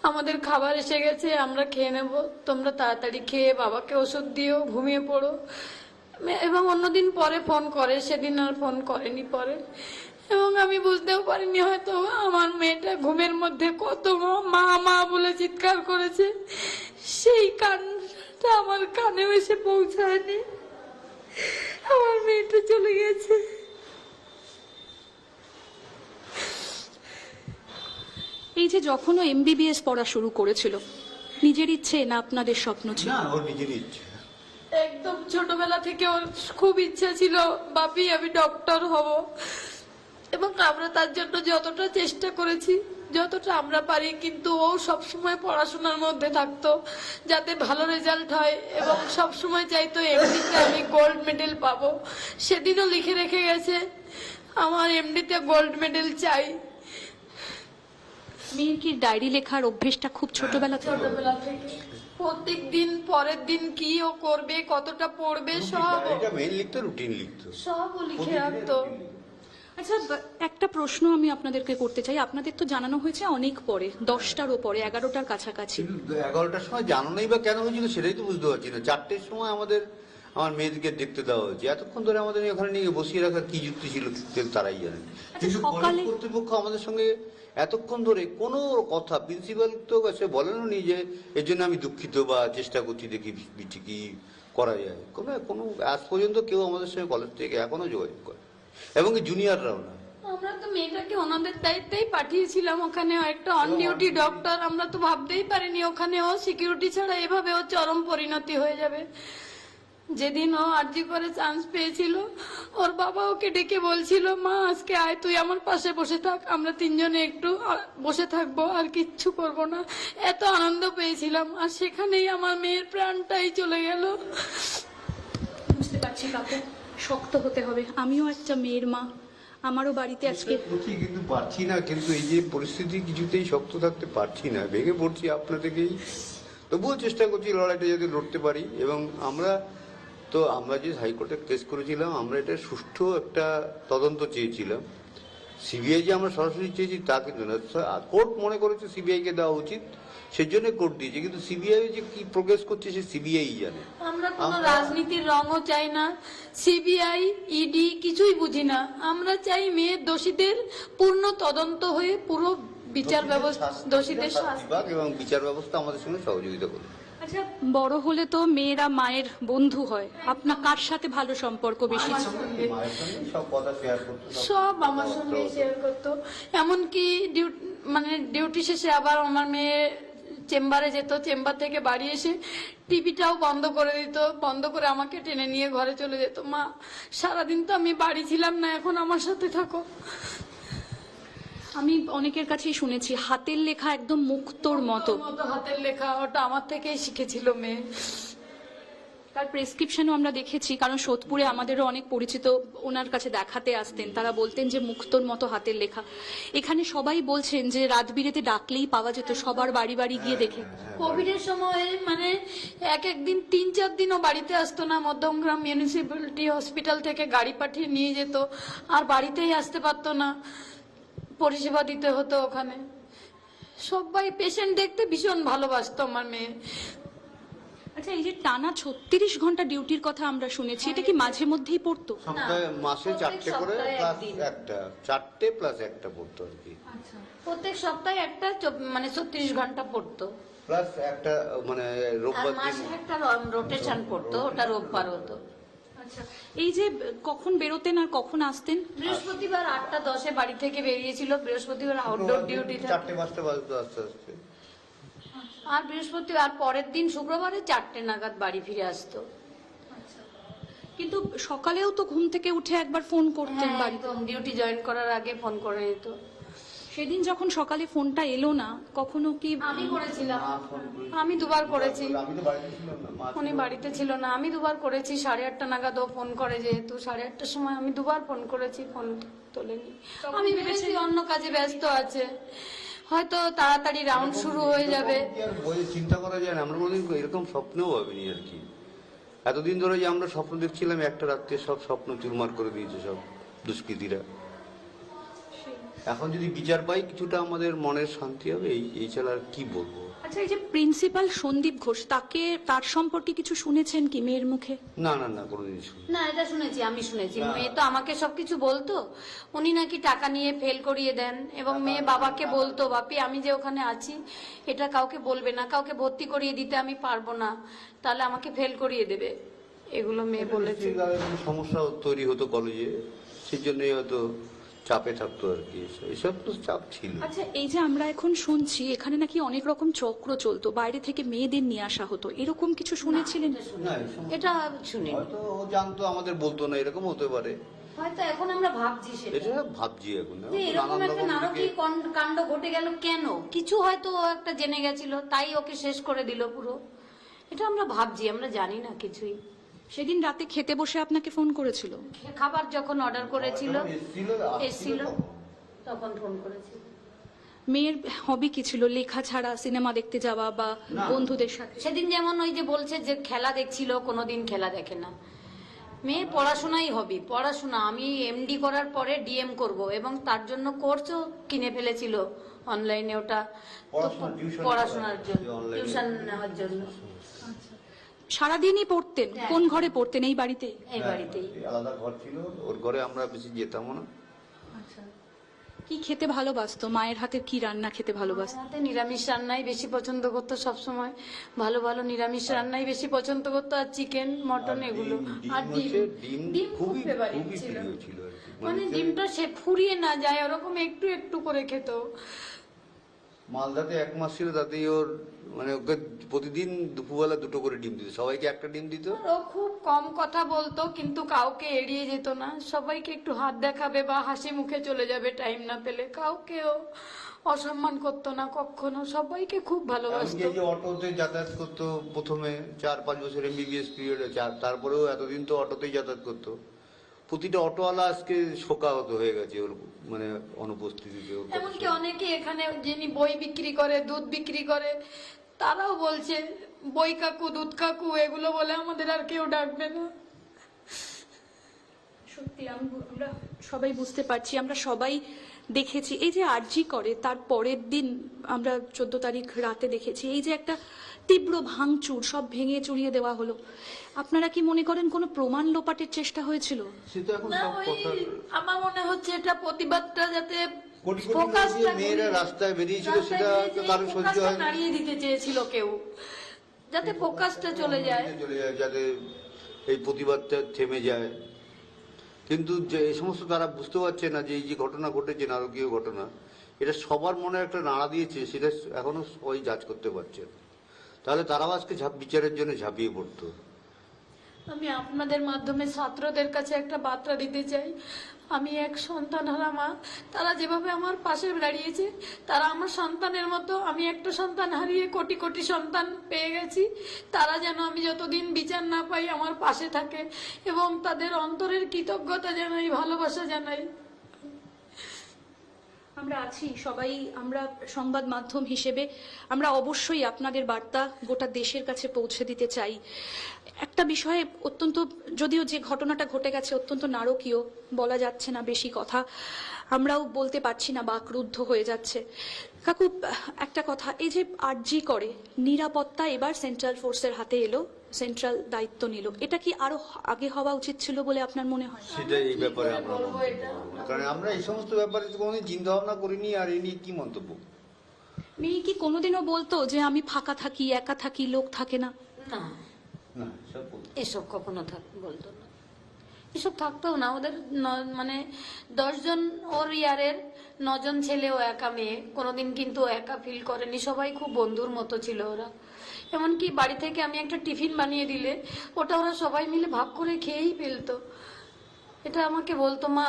আমাদের খাবার এসে গেছে, আমরা খেয়ে নেব, তোমরা তাড়াতাড়ি খেয়ে বাবাকে ওষুধ দিও, ঘুমিয়ে পড়ো। এবং অন্যদিন পরে ফোন করে, সেদিন আর ফোন করেনি পরে। এবং আমি বুঝতেও পারিনি হয়তো আমার মেয়েটা ঘুমের মধ্যে কত মা মা বলে চিৎকার করেছে, সেই কানটা আমার কানেও এসে পৌঁছায়নি। আমার মেয়েটা চলে গেছে। এই যে যখন ও MBBS পড়া শুরু করেছিল, নিজের ইচ্ছে না আপনাদের স্বপ্ন ছিল? না, ওর নিজের ইচ্ছে। একদম ছোটবেলা থেকে ওর খুব ইচ্ছা ছিল, বাপি আমি ডক্টর হব। এবং আমরা তার জন্য যতটা চেষ্টা করেছি, যতটা আমরা পারি, কিন্তু ও সবসময় পড়াশোনার মধ্যে থাকতো, যাতে ভালো রেজাল্ট হয়, এবং সবসময় চাইতো এমডিতে আমি গোল্ড মেডেল পাবো। সেদিনও লিখে রেখে গেছে, আমার এমডিতে গোল্ড মেডেল চাই। মেয়ের কি ডায়েরি লেখার অভ্যেসটা খুব ছোটবেলা থেকে? ছোটবেলা থেকে প্রত্যেক দিন পরের দিন কি ও করবে, কতটা পড়বে, সব রুটিন লিখতো, সব লিখে রাখতো। আচ্ছা, একটা প্রশ্ন আমি আপনাদেরকে করতে চাই। আপনাদের তো জানানো হয়েছে অনেক পরে, 10টারও পরে, 11টার কাছাকাছি। 11টার সময় জানানোই বা কেন হয়েছিল সেটাই তো বুঝতে পারছি না। 4টের সময় আমার মেয়েদেরকে দেখতে দেওয়া হয়েছে, এতক্ষণ ধরে আমাদের ওখানে নিয়ে বসিয়ে রাখার কি যুক্তি ছিল তারাই জানেন। কিন্তু কলেজ কর্তৃপক্ষ আমাদের সঙ্গে এতক্ষণ ধরে কোনো কথা, প্রিন্সিপাল তো কাছে বলেনও নি যে এর জন্য আমি দুঃখিত বা চেষ্টা করছি দেখি কি করা যায়। কোনো আজ পর্যন্ত কেউ আমাদের সঙ্গে কলেজ থেকে এখনো যোগাযোগ করে, এবং জুনিয়ররাও না। আমরা তো মেয়েটাকে ওনাদের দায়িত্বেই পাঠিয়েছিলাম, ওখানে একটা অন ডিউটি ডক্টর, আমরা তো ভাবতেই পারিনি ওখানে ও সিকিউরিটি ছাড়া এভাবে ও চরম পরিণতি হয়ে যাবে। যেদিন ও আরজি করে চান্স পেয়েছিল, ওর বাবা ওকে ডেকে বলছিল, মা আজকে আয়, তুই আমার পাশে বসে থাক, আমরা তিনজনে একটু বসে থাকবো, আর কিচ্ছু করবো না। এত আনন্দ পেয়েছিলাম, আর সেখানেই আমার মেয়ের প্রাণটাই চলে গেল। বুঝতে পারছি কাকু, শক্ত হতে হবে। আমিও একটা মেয়ের মা, আমারও বাড়িতে আজকে কিন্তু পারছি না, কিন্তু এই যে পরিস্থিতি কিছুতেই শক্ত থাকতে পারছি না, ভেঙে পড়ছি আপনা থেকেই। তবুও চেষ্টা করছি লড়াইটা যাতে লড়তে পারি। এবং আমরা যে হাইকোর্টে কেস করেছিলাম, আমরা এটা সুষ্ঠু একটা তদন্ত চেয়েছিলাম। সিবিআই যে আমরা সরাসরি চেয়েছি তা কিন্তু না, কোর্ট মনে করেছে সিবিআই কে দেওয়া উচিত, সেজন্য কোর্ট দিয়েছে। কিন্তু সিবিআই যে কি প্রোগ্রেস করছে সে সিবিআই জানে। আমরা কোনো রাজনীতির রঙও চাই না, সিবিআই ইডি কিছুই বুঝি না। আমরা চাই মেয়ের দোষীদের পূর্ণ তদন্ত হয়ে পুরো বিচার ব্যবস্থা, দোষীদের শাস্তি এবং বিচার ব্যবস্থা আমাদের সঙ্গে সহযোগিতা করে। আচ্ছা, বড় হলে তো মেয়েরা মায়ের বন্ধু হয়, আপনার কার সাথে ভালো সম্পর্ক বেশি? সব আমার সঙ্গে শেয়ার করতো। এমনকি ডিউটি শেষে আবার আমার মেয়ে চেম্বারে যেত, চেম্বার থেকে বাড়ি এসে টিভিটাও বন্ধ করে দিত, বন্ধ করে আমাকে টেনে নিয়ে ঘরে চলে যেত, মা সারাদিন তো আমি বাড়ি ছিলাম না, এখন আমার সাথে থাকো। আমি অনেকের কাছেই শুনেছি হাতের লেখা একদম মুক্তোর মতো। হাতের লেখা ওটা আমার থেকেই শিখেছিল মেয়ে। তার প্রেসক্রিপশনও আমরা দেখেছি, কারণ সোদপুরে আমাদেরও অনেক পরিচিত ওনার কাছে দেখাতে আসতেন, তারা বলতেন যে মুক্তোর মতো হাতের লেখা। এখানে সবাই বলছেন যে রাত বিরেতে ডাকলেই পাওয়া যেত, সবার বাড়ি বাড়ি গিয়ে দেখে। কোভিডের সময় একদিন 3-4 দিনও বাড়িতে আসতো না, মধ্যমগ্রাম মিউনিসিপ্যালিটি হসপিটাল থেকে গাড়ি পাঠিয়ে নিয়ে যেত, আর বাড়িতেই আসতে পারতো না, পরিষেবা দিতে হতো ওখানে। সবাই পেশেন্ট দেখতে ভীষণ ভালোবাসতো আমার মেয়ে। আচ্ছা, এই যে টানা 36 ঘন্টা ডিউটির কথা আমরা শুনেছি, এটা কি মাঝে মধ্যেই পড়তো? সপ্তাহে মাসে 4টে করে প্লাস একটা, 4টে প্লাস একটা পড়তো আর কি। প্রত্যেক সপ্তাহে একটা মানে 36 ঘন্টা পড়তো, প্লাস একটা মানে রোববার দিন মাসে একটা রোটেশন পড়তো, ওটা রোববার হতো। আচ্ছা, এই যে কখন বেরোতেন আর কখন আসতেন? বৃহস্পতিবার 8টা 10-এ বাড়ি থেকে বেরিয়েছিল, বৃহস্পতিবার আউটডোর ডিউটি থাকে, 4টে-5টে বাজতো আস্তে আস্তে। আর বৃহস্পতিবার পরের দিন শুক্রবারে 4টে নাগাদ বাড়ি ফিরে আসতো। কিন্তু সকালেও তো ঘুম থেকে উঠে একবার ফোন করতেন বাড়িতে, ডিউটি জয়েন করার আগে ফোন করে যেত। সেদিন যখন সকালে ফোনটা এলো না, কখনো কি? আমি করেছিলাম, আমি দুবার করেছি, উনি বাড়িতে ছিল না, আমি দুবার করেছি। 8:30 নাগাদ ও ফোন করে, যেহেতু 8:30টার সময় আমি দুবার ফোন করেছি, ফোন তোলেনি। আমি ভেবেছি অন্য কাজে ব্যস্ত আছে, হয়তো তাড়াতাড়ি রাউন্ড শুরু হয়ে যাবে। চিন্তা করা যায় না, আমরা কোনোদিন এরকম স্বপ্নেও ভাবিনি আর কি। এতদিন ধরে যে আমরা স্বপ্ন দেখছিলাম, একটা রাত্রে সব স্বপ্ন চুরমার করে দিয়েছে সব দুষ্কৃতীরা। এখন যদি বিচার পাই কিছুটা আমাদের মনের শান্তি হবে, এই ছাড়া আর কি বলবো। আচ্ছা, এই যে প্রিন্সিপাল সন্দীপ ঘোষ, তার সম্পর্কে কিছু শুনেছেন কি মেয়ের মুখে? না না না, কোনোদিন শুনি না, এটা শুনেছি, আমি শুনেছি। মেয়ে তো আমাকে সবকিছু বলতো, উনি নাকি টাকা নিয়ে ফেল করিয়ে দেন, এবং মেয়ে বাবাকে বলতো, বাপি আমি যে ওখানে আছি এটা কাউকে বলবে না, কাউকে ভর্তি করিয়ে দিতে আমি পারবো না, তাহলে আমাকে ফেল করিয়ে দেবে, এগুলো মেয়ে বলেছে। সমস্যা তৈরি হতো কলেজে, সেই জন্যই হয়তো চাপে থাকতো আর কি, এসব তো চাপ ছিল। আচ্ছা, এই যে আমরা এখন শুনছি এখানে নাকি অনেক রকম চক্র চলতো, বাইরে থেকে মেয়েদের নিয়ে আসা হতো, এরকম কিছু শুনেছিলেন? এটা শুনি, হয়তো ও জানতো, আমাদের বলতো না, এরকম হতে পারে। হয়তো এখন আমরা ভাবছি সেটা, এটা ভাবছি এখন এরকম একটা নারকীয় কাণ্ড ঘটে গেল কেন, কিছু হয়তো ও একটা জেনে গেছিল, তাই ওকে শেষ করে দিল পুরো, এটা আমরা ভাবছি, আমরা জানি না কিছুই। সেদিন রাতে খেতে বসে আপনাকে ফোন করেছিল? খাবার যখন অর্ডার করেছিল, এসেছিল, তখন ফোন করেছিল। মেয়ের হবি কি ছিল, লেখা ছাড়া? সিনেমা দেখতে যাওয়া বা বন্ধুদের সাথে? সেদিন যেমন ওই যে বলছে যে খেলা দেখছিল, কোনোদিন খেলা দেখে না। মেয়ের পড়াশোনাই হবি, পড়াশোনা। আমি এমডি করার পরে ডিএম করব, এবং তার জন্য কোর্সও কিনে ফেলেছিল অনলাইনে, ওটা পড়াশোনার জন্য, টিউশন নেওয়ার জন্য। সারাদিনই পড়তেন? কোন ঘরে পড়তেন? এই বাড়িতে? এই বাড়িতেই, আলাদা ঘর ছিল, ওর ঘরে আমরা বেশি যেতাম না। কি খেতে ভালোবাসতো? মায়ের হাতের কি রান্না খেতে ভালোবাসতো? নিরামিষ রান্নাই বেশি পছন্দ করতো সব সময়, ভালো ভালো নিরামিষ রান্নাই বেশি পছন্দ করতো, আর চিকেন মটন এগুলো, আর ডিম খুব ফেভারিট ছিল, মানে ডিমটা সে ফুরিয়ে না যায় ওরকম একটু একটু করে খেত। মালদাতে 1 মাস ছিল, তাতেই ওর মানে ওকে প্রতিদিন দুপুরবেলা 2টো করে ডিম দিত, সবাইকে একটা ডিম দিত। ও খুব কম কথা বলতো, কিন্তু কাউকে এড়িয়ে যেত না, সবাইকে একটু হাত দেখাবে বা হাসি মুখে চলে যাবে টাইম না পেলে, কাউকেও অসম্মান করতো না কখনো, সবাইকে খুব ভালোবাসতো। এই যে অটোতে যাতায়াত করতো প্রথমে 4-5 বছর এমবিবিএস পিরিয়ডে, তারপরেও এতদিন তো অটোতেই যাতায়াত করতো। প্রতিটা অটোওয়ালা আজকে শোকাহত হয়ে গেছে ওর মানে অনুপস্থিতিতে। এমনকি অনেকে এখানে যিনি বই বিক্রি করে, দুধ বিক্রি করে, তারাও বলছে বই কাকু, দুধ কাকু এগুলো বলে আমাদের আর কেউ ডাকবে না। সত্যি আমরা সবাই বুঝতে পারছি, আমরা সবাই দেখেছি। এই যে আরজি করে তার পরের দিন আমরা 14 তারিখ রাতে দেখেছি, এই যে একটা তীব্র ভাঙচুর, সব ভেঙে চুরিয়ে দেওয়া হলো। আপনারা কি মনে করেন কোনো প্রমাণ লোপাটের চেষ্টা হয়েছিল? আমার মনে হচ্ছে এটা প্রতিবাদটা যাতে মেয়েরা রাস্তায় বেরিয়েছিল, সেটা কারো সহ্য হয় না, নাড়িয়ে দিতে চেয়েছিল কেউ, যাতে ফোকাসটা চলে যায়, যাতে এই প্রতিবাদটা থেমে যায়। কিন্তু যে এই সমস্ত তারা বুঝতে পারছে না যে এই যে ঘটনা ঘটেছে, নারকীয় ঘটনা, এটা সবার মনে একটা নাড়া দিয়েছে, সেটা এখনো সবাই জাজ করতে পারছে। তাহলে তারাও আজকে বিচারের জন্য ঝাঁপিয়ে পড়তো। আমি আপনাদের মাধ্যমে ছাত্রদের কাছে একটা বার্তা দিতে চাই, আমি এক সন্তানহারা মা, তারা যেভাবে আমার পাশে দাঁড়িয়েছে, তারা আমার সন্তানের মতো, আমি একটা সন্তান হারিয়ে কোটি কোটি সন্তান পেয়ে গেছি, তারা যেন আমি যতদিন বিচার না পাই আমার পাশে থাকে, এবং তাদের অন্তরের কৃতজ্ঞতা জানাই, ভালোবাসা জানাই। আমরা আছি সবাই, আমরা সংবাদ মাধ্যম হিসেবে আমরা অবশ্যই আপনাদের বার্তা গোটা দেশের কাছে পৌঁছে দিতে চাই। একটা বিষয়ে অত্যন্ত, যদিও যে ঘটনাটা ঘটে গেছে অত্যন্ত নারকীয়, বলা যাচ্ছে না বেশি কথা, আমরাও বলতে পারছি না, বাকরুদ্ধ হয়ে যাচ্ছে। কাকু, একটা কথা, এই যে আরজি করে নিরাপত্তা এবার সেন্ট্রাল ফোর্সের হাতে এলো, সেন্ট্রাল দায়িত্ব নিল, এটা কি আরো আগে হওয়া উচিত ছিল বলে আপনার মনে হয়? সেটা এই ব্যাপারে আমরা কারণ আমরা এই সমস্ত ব্যাপারে কোনোদিন চিন্তা ভাবনা করিনি, আর এই নিয়ে কি মন্তব্য? মেয়ে কি কোনোদিনও বলতো যে আমি ফাঁকা থাকি, একা থাকি, লোক থাকে না? না, এসব কখনো বলতো না, এসব থাকতেও না। ওদের মানে 10 জন ওর ইয়ারের 9 জন ছেলে ও একা মেয়ে, কোনোদিন কিন্তু একা ফিল করেনি, সবাই খুব বন্ধুর মতো ছিল ওরা। এমনকি বাড়ি থেকে আমি একটা টিফিন বানিয়ে দিলে ওটা ওরা সবাই মিলে ভাগ করে খেয়েই ফেলতো। এটা আমাকে বলতো, মা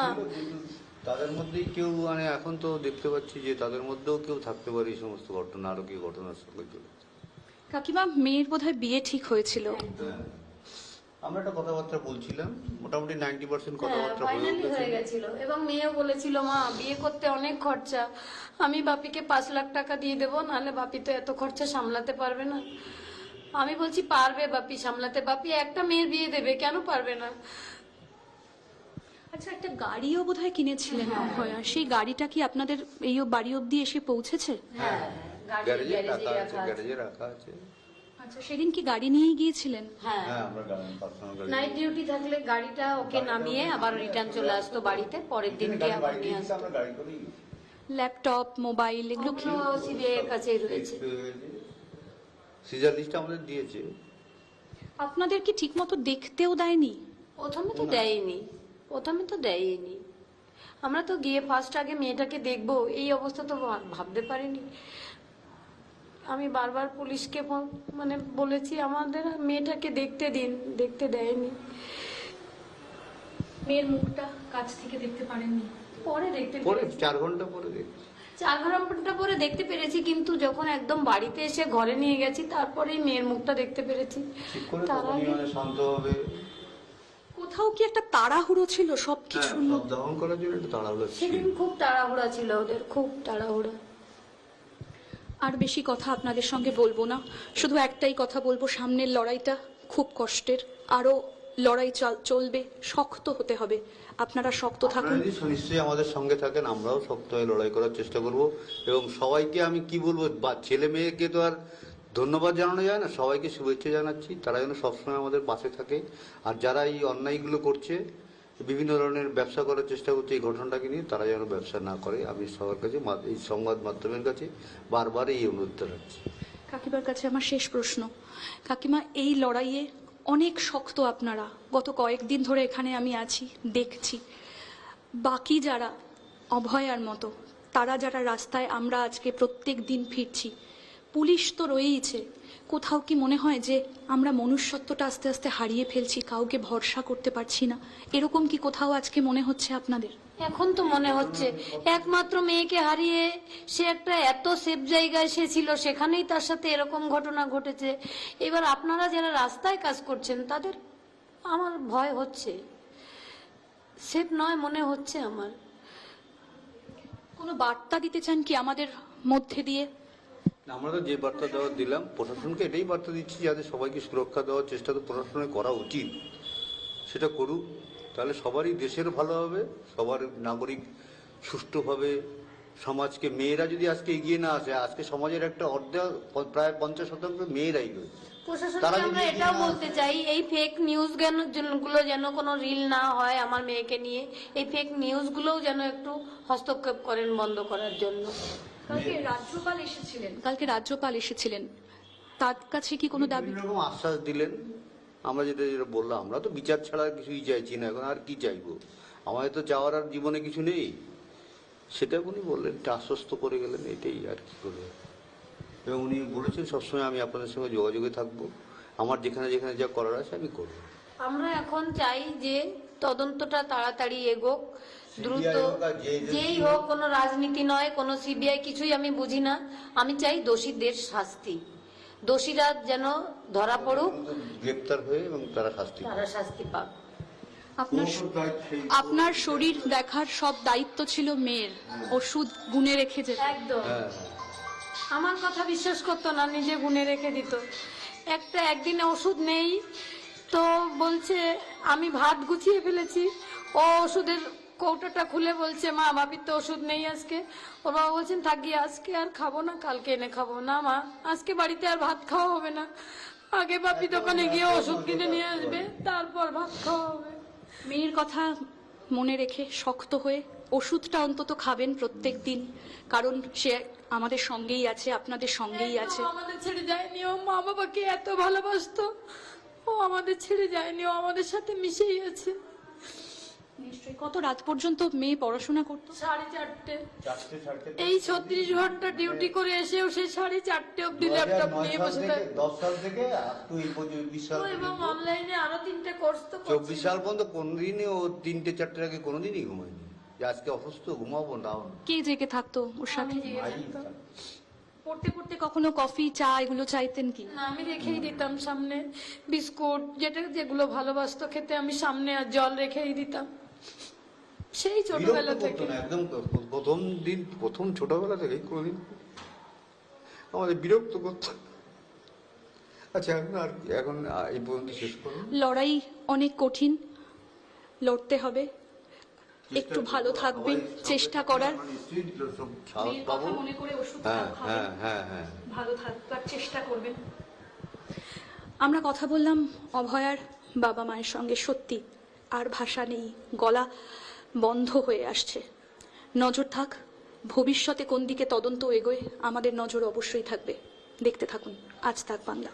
তাদের মধ্যেই কেউ, মানে এখন তো দেখতে পাচ্ছি যে তাদের মধ্যেও কেউ থাকতে পারে এই সমস্ত ঘটনা, আরো কি ঘটনার সঙ্গে চলে। কাকিমা, মেয়ের বোধহয় বিয়ে ঠিক হয়েছিল? আমরা একটা কথাবার্তা বলছিলাম, মোটামুটি 90% কথাবার্তা হয়ে গেছিল, এবং মেয়েও বলেছিল, মা বিয়ে করতে অনেক খরচা, আমি বাপিকে 5 লাখ টাকা দিয়ে দেবো, নাহলে বাপি তো এত খরচা সামলাতে পারবে না। আমি বলছি, পারবে বাপি সামলাতে, বাপি একটা মেয়ের বিয়ে দেবে, কেন পারবে না। আচ্ছা, একটা গাড়িও বোধহয় কিনেছিলেন অভয়া, সেই গাড়িটা কি আপনাদের এই বাড়ি অবধি এসে পৌঁছেছে? হ্যাঁ, গ্যারেজে রাখা আছে। আচ্ছা, সেদিন কি গাড়ি নিয়ে গিয়েছিলেন? হ্যাঁ, নাইট ডিউটি থাকলে গাড়িটা ওকে নামিয়ে আবার রিটার্ন চলে আসতো বাড়িতে, পরের দিনকে আবার নিয়ে আসতো। ল্যাপটপ, মোবাইল, এগুলো কি সিবিআই এর কাছেই রয়েছে? সিজার লিস্ট আমাদের দিয়েছে। আপনাদের কি ঠিকমতো দেখতেও দেয়নি? প্রথমে তো দেয়নি। আমরা তো গিয়ে ফার্স্ট আগে মেয়েটাকে দেখবো, এই অবস্থা তো ভাবতে পারিনি। আমি বারবার পুলিশকে মানে বলেছি, আমাদের মেয়েটাকে দেখতে দিন, দেখতে দেয়নি। মেয়ের মুখটা কাছ থেকে দেখতে পারেননি? পরে দেখতে, 4 ঘন্টা পরে দেখি, 4 ঘন্টা পরে দেখতে পেরেছি, কিন্তু যখন একদম বাড়িতে এসে ঘরে নিয়ে গেছি তারপরেই মেয়ের মুখটা দেখতে পেরেছি। তার আগে শান্ত হবে। কোথাও কি একটা তাড়াহুড়ো ছিল সবকিছু দহন করার জন্য? একটা তাড়াহুড়ো ছিল, সেদিন খুব তাড়াহুড়া ছিল ওদের, খুব তাড়াহুড়া। আর বেশি কথা আপনাদের সঙ্গে বলবো না, শুধু একটাই কথা বলবো, সামনের লড়াইটা খুব কষ্টের, আরো লড়াই চলবে, শক্ত হতে হবে, আপনারা শক্ত থাকুন। নিশ্চয়ই আমাদের সঙ্গে থাকেন, আমরাও শক্ত হয়ে লড়াই করার চেষ্টা করব। এবং সবাইকে আমি কি বলবো, ছেলে মেয়েকে তো আর ধন্যবাদ জানানো যায় না, সবাইকে শুভেচ্ছা জানাচ্ছি, তারা যেন সবসময় আমাদের পাশে থাকে। আর যারা এই অন্যায়গুলো করছে, বিভিন্ন ধরনের ব্যবসা করার চেষ্টা করছে এই ঘটনাটাকে নিয়ে, তারা যেন ব্যবসা না করে, আমি সবার কাছে, এই সংবাদ মাধ্যমের কাছে বারবার এই অনুরোধটা রাখছি। কাকিমার কাছে আমার শেষ প্রশ্ন, কাকিমা, এই লড়াইয়ে অনেক শক্ত আপনারা, গত কয়েকদিন ধরে এখানে আমি আছি, দেখছি, বাকি যারা অভয়ার মতো, তারা যারা রাস্তায়, আমরা আজকে প্রত্যেক দিন ফিরছি, পুলিশ তো রয়েইছে, কোথাও কি মনে হয় যে আমরা মনুষ্যত্বটা আস্তে আস্তে হারিয়ে ফেলছি, কাউকে ভরসা করতে পারছি না, এরকম কি কোথাও আজকে মনে হচ্ছে আপনাদের? এখন তো মনে হচ্ছে, একমাত্র মেয়েকে হারিয়ে সে একটা এত সেফ জায়গায় সে ছিল, সেখানেই তার সাথে এরকম ঘটনা ঘটেছে। এবার আপনারা যারা রাস্তায় কাজ করছেন তাদের আমার ভয় হচ্ছে, সেফ নয় মনে হচ্ছে আমার। কোনো বার্তা দিতে চান কি আমাদের মধ্যে দিয়ে? আমরা তো যে বার্তা দেওয়ার দিলাম, প্রশাসনকে এটাই বার্তা দিচ্ছি, যাতে সবাইকে সুরক্ষা দেওয়ার চেষ্টা তো প্রশাসনের করা উচিত, সেটা করুক, তাহলে সবারই দেশের ভালো হবে, সবার নাগরিক সুষ্ঠুভাবে, সমাজকে, মেয়েরা যদি আজকে এগিয়ে না আসে, আজকে সমাজের একটা প্রায় 50% মেয়েরাই রয়েছে। প্রশাসনকে আমরা এটাও বলতে চাই, এই ফেক নিউজ গুলো যেন কোনো রিল না হয় আমার মেয়েকে নিয়ে, এই ফেক নিউজ গুলোও যেন একটু হস্তক্ষেপ করেন বন্ধ করার জন্য। কালকে রাজ্যপাল এসেছিলেন, তার কাছে কি কোনো দাবি? এরকম আশ্বাস দিলেন, আমরা যেটা বললাম, আমরা তো বিচার ছাড়া কিছুই চাইছি না, এখন আর কি চাইবো, আমাদের তো চাওয়ার আর জীবনে কিছু নেই, সেটা উনি বললেন, আশ্বস্ত করে গেলেন, এটাই আর কি করবে। এবং উনি বলেছেন, সবসময় আমি আপনাদের সঙ্গে যোগাযোগে থাকবো, আমার যেখানে যেখানে যা করার আছে আমি করবো। আমরা এখন চাই যে তদন্তটা তাড়াতাড়ি এগোক, দ্রুত, যেই হোক, কোনো রাজনীতি নয়, কোনো সিবিআই কিছুই আমি বুঝি না, আমি চাই দোষীদের শাস্তি, দোষীরা যেন ধরা পড়ুক, গ্রেপ্তার হয়ে এবং তারা শাস্তি পাক। আপনার শরীর দেখার সব দায়িত্ব ছিল মেয়ের, ওষুধ গুনে রেখে যেত। একদম, আমার কথা বিশ্বাস করতো না, নিজে গুনে রেখে দিত। একদিনে ওষুধ নেই তো বলছে আমি ভাত গুছিয়ে ফেলেছি, ও ওষুধের কৌটাটা খুলে বলছে, মা ভাবির তো ওষুধ নেই আজকে। ওর বাবা বলছেন, থাকি আজকে আর খাবো না, কালকে এনে খাবো। না মা, আজকে বাড়িতে আর ভাত খাওয়া হবে না, আগে বাপি দোকানে গিয়ে ওষুধ কিনে নিয়ে আসবে, তারপর ভাত খাওয়া হবে। মেয়ের কথা মনে রেখে শক্ত হয়ে ওষুধটা অন্তত খাবেন প্রত্যেক দিন, কারণ সে আমাদের সঙ্গেই আছে, আপনাদের সঙ্গেই আছে। আমাদের ছেড়ে যায়নি, ও মা বাবাকে এত ভালোবাসতো, ও আমাদের ছেড়ে যায়নি, ও আমাদের সাথে মিশেই আছে। নিশ্চয়ই। কত রাত পর্যন্ত মেয়ে পড়াশোনা করতো? 4:30। এই 36 ঘন্টা ডিউটি করে এসেও সে 4:30 অব্দি ল্যাপটপ নিয়ে বসে থাকে। 10 সাল থেকে তুই 20 সাল এবং অনলাইনে আরো 3টে কোর্স তো 24 সাল পর্যন্ত কোনদিনই ও 3টে 4টের আগে কোনোদিনই ঘুমায়নি, যে আজকে অসুস্থ ঘুমাবো না। কে জেগে থাকতো ওর সাথে? পড়তে পড়তে কখনো কফি চা এগুলো চাইতেন কি? না, আমি রেখেই দিতাম সামনে বিস্কুট, যেগুলো ভালোবাসতো খেতে, আমি সামনে আর জল রেখেই দিতাম সেই ছোটবেলা থেকে। একদম প্রথম ছোটবেলা থেকেই কোনোদিন আমাদের বিরক্ত করতো। আচ্ছা, এখন এই পর্যন্ত শেষ করুন। লড়াই অনেক কঠিন, লড়তে হবে, একটু ভালো থাকবেন, চেষ্টা করার, কথা মনে করে ওষুধ খাবেন, ভালো থাকবার চেষ্টা করবেন। আমরা কথা বললাম অভয়ার বাবা মায়ের সঙ্গে, সত্যি আর ভাষা নেই, গলা বন্ধ হয়ে আসছে। নজর থাক, ভবিষ্যতে কোন দিকে তদন্ত এগোয় আমাদের নজর অবশ্যই থাকবে। দেখতে থাকুন আজ তাক বাংলা।